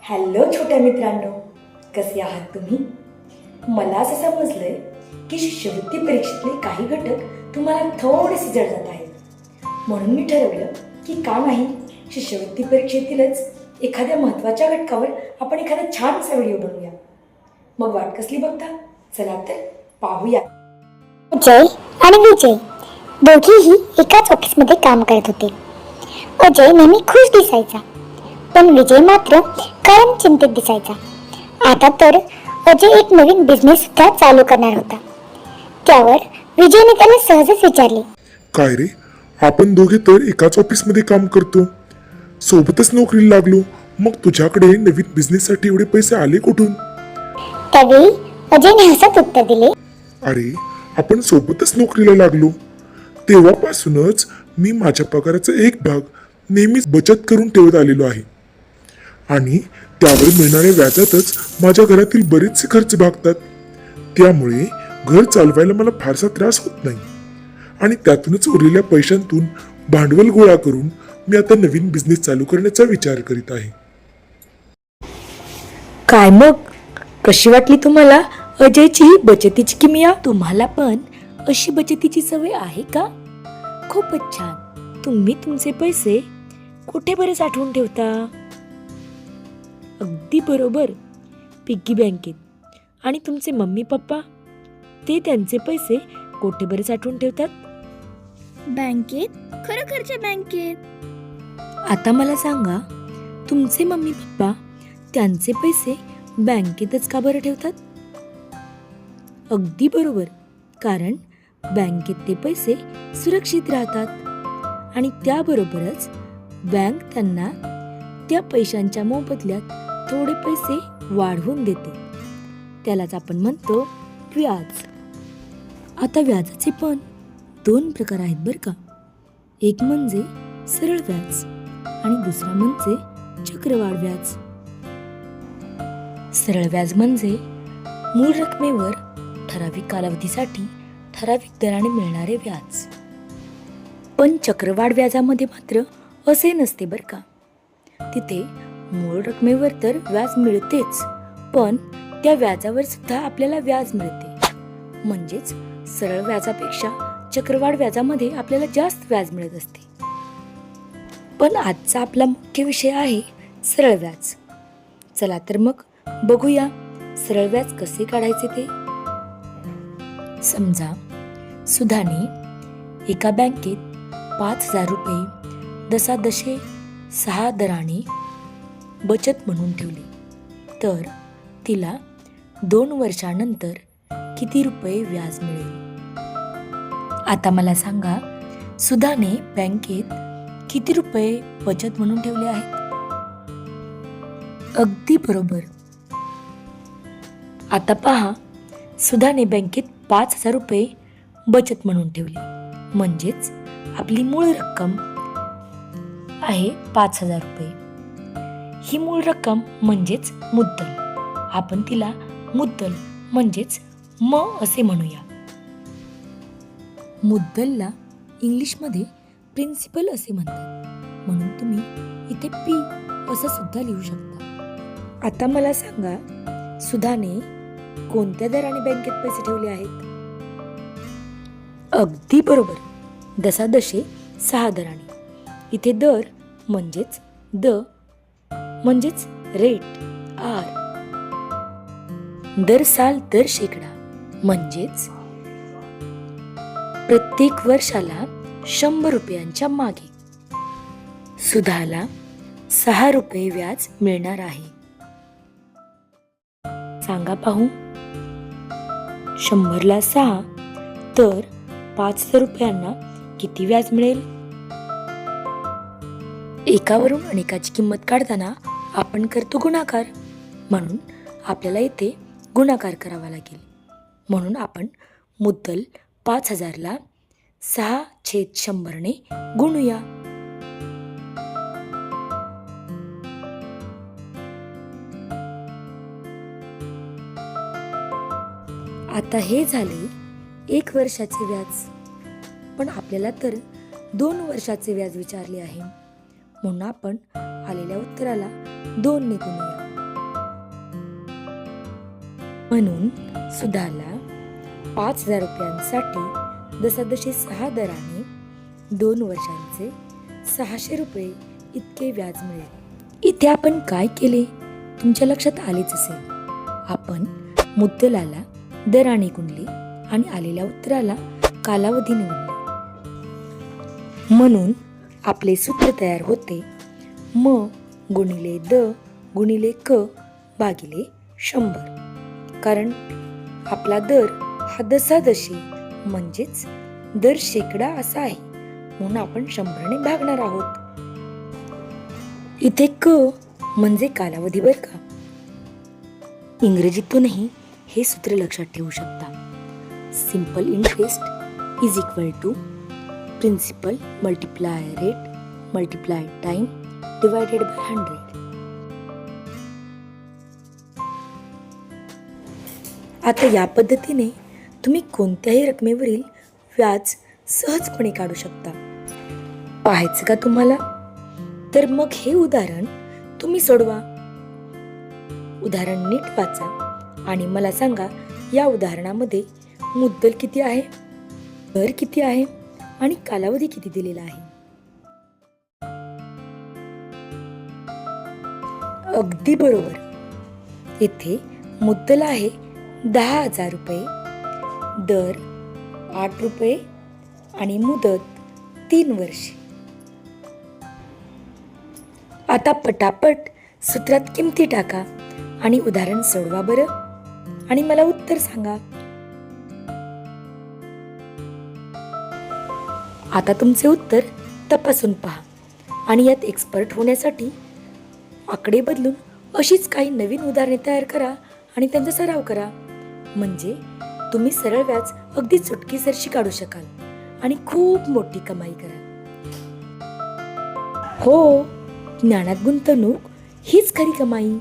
Hello छोट्या मित्रांनो, कसे आहात तुम्ही? मला असं समजलंय की शिष्यवृत्ती परीक्षेतले काही घटक तुम्हाला थोडेसे जड जात आहेत. म्हणून मी ठरवलं की का नाही, शिष्यवृत्ती परीक्षेतीलच एखाद्या महत्त्वाच्या घटकावर आपण एखादा छानसा व्हिडिओ बनवूया. मग वाट कसली बघता? चला तर पाहूया. अजय आणि विजय दोघेही एकाच ऑफिसमध्ये काम करत होते. अजय नेहमी खुश दिसायचा, पण विजय मात्र कायम चिंतित दिसायचा. आता तर अजय एक नवीन बिझनेस सुद्धा चालू करणार होता. त्यावर विजयने त्याला सहजच विचारले, काय रे, आपण दोघे तर एकाच ऑफिसमध्ये काम करतो, सोबतच नोकरीला लागलो, मग तुझ्याकडे नवीन बिझनेससाठी एवढे पैसे आले कुठून? त्यावेळी अजयने हसत उत्तर दिले, अरे, आपण सोबतच नोकरीला लागलो तेव्हापासूनच मी माझ्या पगाराचा एक भाग नेहमीच बचत करून ठेवत आलेलो आहे आणि त्यावर मिळणाऱ्या व्याजातच माझ्या घरातील बरेचसे खर्च भागतात. त्यामुळे घर चालवायला मला फारसा त्रास होत नाही आणि त्यातूनच उरलेल्या पैशांतून भांडवल गोळा करून मी आता नवीन बिझनेस चालू करण्याचा विचार करीत आहे. काय मग, कशी वाटली तुम्हाला अजयची बचतीची किमया? तुम्हाला पण अशी बचतीची सवय आहे का? खूपच छान. तुम्ही तुमचे पैसे कुठे बरे साठवून ठेवता? अगदी बरोबर, पिग्गी बँकेत. आणि तुमचे मम्मी पप्पा, ते त्यांचे पैसे कुठे बरे साठवून ठेवतात? बँकेत, खरोखरच्या बँकेत. आता मला सांगा, तुमचे मम्मी पप्पा त्यांचे पैसे बँकेतच का बरं ठेवतात? अगदी बरोबर, कारण बँकेत ते पैसे सुरक्षित राहतात आणि त्याबरोबरच बँक त्यांना त्या पैशांच्या मोबदल्यात थोडे पैसे वाढवून देते. त्यालाच आपण म्हणतो व्याज. आता व्याजाचे पण दोन प्रकार आहेत बरं का. एक म्हणजे सरळ व्याज आणि दुसरा म्हणजे चक्रवाढ व्याज. सरळ व्याज म्हणजे मूळ रकमेवर ठराविक कालावधीसाठी ठराविक दराने मिळणारे व्याज. पण चक्रवाढ व्याजामध्ये मात्र असे नसते बरं का. तिथे मूळ रकमेवर तर व्याज मिळतेच, पण त्या व्याजावर सुद्धा आपल्याला व्याज मिळते. म्हणजेच सरळ व्याजापेक्षा चक्रवाढ व्याजामध्ये आपल्याला जास्त व्याज मिळत असते. पण आजचा आपला मुख्य विषय आहे सरळ व्याज. चला तर मग बघूया सरळ व्याज कसे काढायचे ते. समजा सुधाने एका बँकेत 5,000 रुपये दशादशे 6 दराने बचत म्हणून ठेवली, तर तिला 2 वर्षानंतर किती रुपये व्याज मिळेल? आता मला सांगा, सुधाने बँकेत किती रुपये बचत म्हणून ठेवले आहेत? अगदी बरोबर. आता पहा, सुधाने बँकेत 5,000 रुपये बचत म्हणून ठेवली, म्हणजेच आपली मूळ रक्कम आहे 5,000 रुपये. ही मूळ रक्कम म्हणजेच मुद्दल. आपण तिला मुद्दल म्हणजेच म असे म्हणूया. मुद्दलला इंग्लिशमध्ये प्रिन्सिपल असे म्हणतात, म्हणून तुम्ही इथे पी असं सुद्धा लिहू शकता. आता मला सांगा, सुधाने कोणत्या दराने बँकेत पैसे ठेवले आहेत? अगदी बरोबर, दशादशे 6 दराने. इथे दर म्हणजेच द म्हणजेच रेट, आर. दर साल दर शेकडा म्हणजेच प्रत्येक वर्षाला 100 रुपयांच्या मागे सुधाला 6 रुपये व्याज मिळणार आहे. सांगा पाहू, 100ला 6 तर 5,000 रुपयांना किती व्याज मिळेल? एकावरून अनेकाची किंमत काढताना आपण करतो गुणाकार, म्हणून आपल्याला इथे गुणाकार करावा लागेल. म्हणून आपण मुद्दल 5,000ला 6/100ने गुणूया. आता हे झाले 1 वर्षाचे व्याज, पण आपल्याला तर 2 वर्षाचे व्याज विचारले आहे, म्हणून आपण आलेल्या उत्तराला 2 ने गुणूया. म्हणून सुधाला 5,000 रुपयांसाठी जसाजशी 6 दराने 2 वर्षांचे 600 रुपये इतके व्याज मिळेल. इथे आपण काय केले तुमच्या लक्षात आलेच असेल. आपण मुद्दलाला दराने गुणले आणि आलेल्या उत्तराला कालावधीने गुणले. म्हणून आपले सूत्र तयार होते म गुणिले द गुणिले क भागिले 100. कारण आपला दर हा दसादशी म्हणजेच दर शेकडा असा आहे, म्हणून आपण 100ने भागणार आहोत. इथे क म्हणजे कालावधी बर का. इंग्रजीतूनही हे सूत्र लक्षात ठेवू शकता. Simple interest is equal to principal multiply rate multiply time divided by 100. आता या पद्धतीने तुम्ही कोणत्याही रकमेवरील व्याज सहजपणे काढू शकता. पाहायचं का तुम्हाला? तर मग हे उदाहरण तुम्ही सोडवा. उदाहरण नीट वाचा आणि मला सांगा या उदाहरणामध्ये मुद्दल किती आहे, दर किती आहे आणि कालावधी किती दिलेला आहे. अगदी बरोबर. येथे मुद्दल आहे 10,000 रुपये, दर 8 रुपये आणि मुदत 3 वर्षे. आता पटापट सूत्रात किमती टाका आणि उदाहरण सोडवा बरं आणि मला उत्तर सांगा. आता तुमचे उत्तर तपासून पहा आणि यात एक्सपर्ट होण्यासाठी आकडे बदलून अशीच काही नवीन उदाहरणे तयार करा आणि त्यांचा सराव करा. म्हणजे तुम्ही सरळ व्याज अगदी चुटकीसरशी काढू शकाल आणि खूप मोठी कमाई कराल. हो, ज्ञानात गुंतवणूक हीच खरी कमाई.